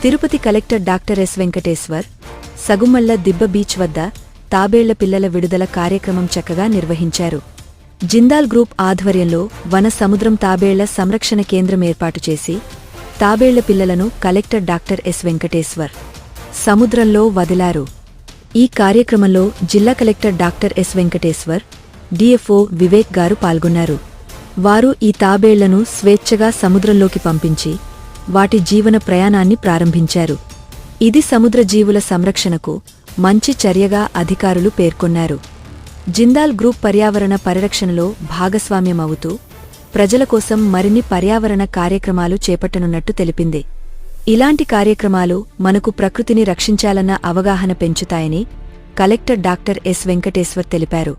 Tirupati collector doctor S Venkateshwar Sagumalla Dibba beach వద్ద తాబేళ్ల పిల్లల విడుదల కార్యక్రమం చక్కగా నిర్వహించారు. జిందాల్ గ్రూప్ ఆధ్వర్యంలో వన సముద్రం తాబేళ్ల సంరక్షణ కేంద్రం ఏర్పాటు చేసి తాబేళ్ల పిల్లలను కలెక్టర్ డాక్టర్ ఎస్ వెంకటేశ్వర్ సముద్రంలో వదిలారు. ఈ కార్యక్రమంలో జిల్లా collector doctor S Venkateshwar, DFO Vivek గారు పాల్గొన్నారు. వారు ఈ తాబేళ్లను స్వేచ్ఛగా సముద్రంలోకి పంపించి వాటి జీవన ప్రయాణాన్ని ప్రారంభించారు. ఇది సముద్ర జీవుల సంరక్షణకు మంచి చర్యగా అధికారులు పేర్కొన్నారు. జిందాల్ గ్రూప్ పర్యావరణ పరిరక్షణలో భాగస్వామ్యమవుతూ ప్రజల కోసం మరిన్ని పర్యావరణ కార్యక్రమాలు చేపట్టనున్నట్టు తెలిపింది. ఇలాంటి కార్యక్రమాలు మనకు ప్రకృతిని రక్షించాలన్న అవగాహన పెంచుతాయని కలెక్టర్ డాక్టర్ ఎస్ వెంకటేశ్వర్ తెలిపారు.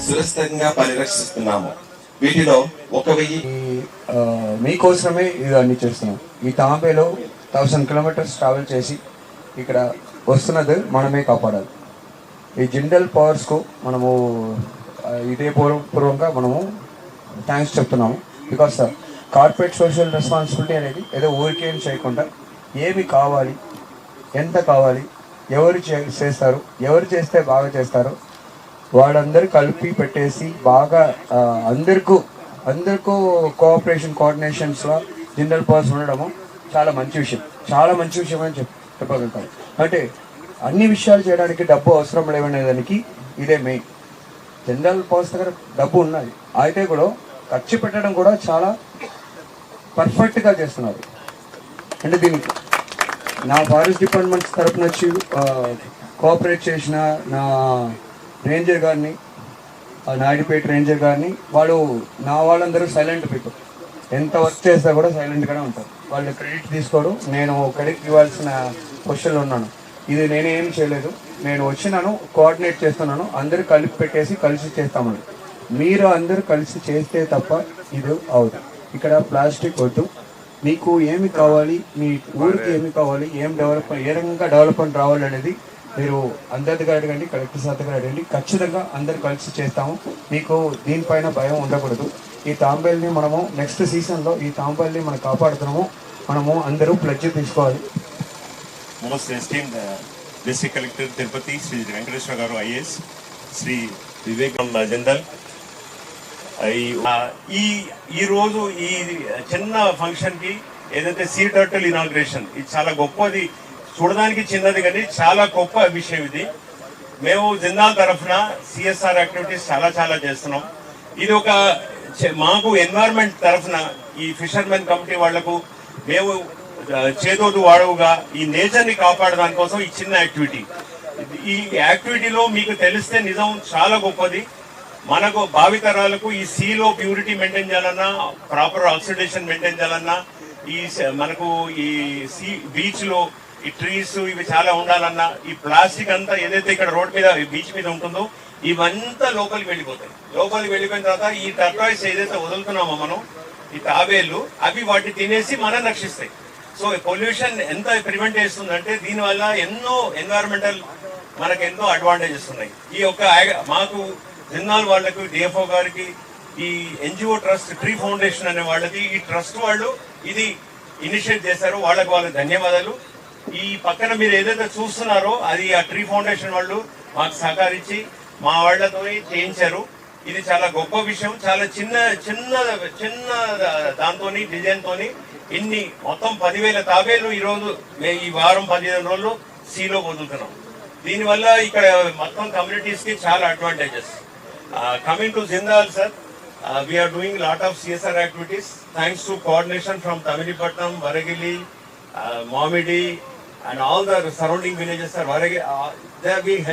సురక్షితంగా పరిరక్షిస్తున్నాము. వీటిలో 1000 మీకోసమే ఇవన్నీ చేస్తున్నాం. ఈ తాంబేలో 1000 కిలోమీటర్స్ ట్రావెల్ చేసి ఇక్కడ వస్తున్నది మనమే కాపాడాలి. ఈ జిందాల్ పవర్స్కు మనము ఇదే పూర్వంగా మనము థ్యాంక్స్ చెప్తున్నాము. బికాస్ కార్పొరేట్ సోషల్ రెస్పాన్సిబిలిటీ అనేది ఏదో ఊరికేం చేయకుండా ఏమి కావాలి, ఎంత కావాలి, ఎవరు చేస్తారు, ఎవరు చేస్తే బాగా చేస్తారు, వాళ్ళందరూ కలిపి పెట్టేసి బాగా అందరికీ కోఆపరేషన్స్లో జిందాల్ పవర్స్ ఉండడము చాలా మంచి విషయం అని చెప్పగలుగుతాం. అంటే అన్ని విషయాలు చేయడానికి డబ్బు అవసరం లేవనే దానికి ఇదే మెయిన్. జిందాల్ పవర్స్ దగ్గర డబ్బు ఉన్నది, అయితే కూడా ఖర్చు పెట్టడం కూడా చాలా పర్ఫెక్ట్గా చేస్తున్నారు. అంటే దీనికి నా ఫారెస్ట్ డిపార్ట్మెంట్స్ తరఫున వచ్చి కోఆపరేట్ చేసిన నా రేంజర్ గారిని, నాయుడుపేట రేంజర్ గారిని, వాళ్ళందరూ సైలెంట్ పీపుల్. ఎంత వర్క్ చేస్తా కూడా సైలెంట్గానే ఉంటారు. వాళ్ళు క్రెడిట్ తీసుకోరు. నేను క్రెడిట్ ఇవ్వాల్సిన పొజిషన్లో ఉన్నాను. ఇది నేనేం చేయలేదు, నేను వచ్చినాను, కోఆర్డినేట్ చేస్తున్నాను, అందరూ కలిపి పెట్టేసి కలిసి చేస్తామని. మీరు అందరూ కలిసి చేస్తే తప్ప ఇది అవుతుంది. ఇక్కడ ప్లాస్టిక్ వద్దు. మీకు ఏమి కావాలి, మీ ఊరికి ఏమి కావాలి, ఏ రకంగా డెవలప్మెంట్ రావాలి అనేది మీరు అందరి దగ్గర అడగండి, కలెక్టర్ సార్ దగ్గర అడగండి. ఖచ్చితంగా అందరు కలిసి చేస్తాము. మీకు దీనిపైన భయం ఉండకూడదు. ఈ తాంబేల్ని మనము నెక్స్ట్ సీజన్లో ఈ తాంబేల్ని మనం కాపాడుతున్నాము. మనము అందరూ ప్లెడ్జ్ తీసుకోవాలి. Most esteemed District Collector Tirupati, Sri Venkateswara Garu IAS, Sri Vivek Jindal. ఈ రోజు ఈ చిన్న ఫంక్షన్ కి ఏదైతే సీ టర్టిల్ ఇనాగ్రేషన్, ఇది చాలా గొప్పది. చూడడానికి చిన్నది కానీ చాలా గొప్ప విషయం ఇది. మేము జిందాల్ తరఫున సిఎస్ఆర్ యాక్టివిటీస్ చాలా చేస్తున్నాం. ఇది ఒక మాకు ఎన్వైరన్మెంట్ తరఫున ఈ ఫిషర్మెన్ కమిటీ వాళ్లకు మేము చేదోడు వాడవుగా ఈ నేచర్ ని కాపాడడానికి కోసం ఈ చిన్న యాక్టివిటీ. ఈ యాక్టివిటీలో మీకు తెలిస్తే నిజం చాలా గొప్పది. మనకు భావితరాలకు ఈ సీలో ప్యూరిటీ మెయింటైన్ చేయాలన్నా, ప్రాపర్ ఆక్సిడేషన్ మెయింటైన్ చేయాలన్నా, ఈ మనకు ఈ సీ బీచ్ లో ఈ ట్రీస్ ఇవి చాలా ఉండాలన్నా, ఈ ప్లాస్టిక్ అంతా ఏదైతే ఇక్కడ రోడ్ మీద బీచ్ మీద ఉంటుందో ఇవంతా లోపలికి వెళ్ళిపోతాయి. లోపలికి వెళ్ళిపోయిన తర్వాత ఈ టర్టాయిస్ ఏదైతే వదులుతున్నామో మనం, ఈ తాబేళ్లు అవి వాటిని తినేసి మనం రక్షిస్తాయి. సో పొల్యూషన్ ఎంత ప్రివెంట్ చేస్తుందంటే దీనివల్ల ఎన్నో ఎన్వైరన్మెంటల్ మనకు ఎన్నో అడ్వాంటేజెస్ ఉన్నాయి. ఈ యొక్క మాకు జిన్నాల్ వాళ్ళకు, డిఎఫ్ఓ గారికి, ఈ ఎన్జిఓ ట్రస్ట్ ట్రీ ఫౌండేషన్ అనే వాళ్ళకి, ఈ ట్రస్ట్ వాళ్ళు ఇది ఇనిషియేట్ చేశారు. వాళ్ళకి ధన్యవాదాలు. ఈ పక్కన మీరు ఏదైతే చూస్తున్నారో అది ఆ ట్రీ ఫౌండేషన్ వాళ్ళు మాకు సహకరించి మా వాళ్లతో చేయించారు. ఇది చాలా గొప్ప విషయం. చాలా చిన్న దాంతో డిజైన్ తోని ఇన్ని మొత్తం 10,000 తాబేలు ఈ రోజు ఈ వారం 15 రోజులు సీలో వదులుతున్నాం. దీనివల్ల ఇక్కడ మొత్తం కమ్యూనిటీస్ కి చాలా advantages. Coming to Jindal sir, we are doing lot of CSR activities thanks to coordination from Tamilipatnam, Varagili, Mamidi and all the surrounding villages are they are being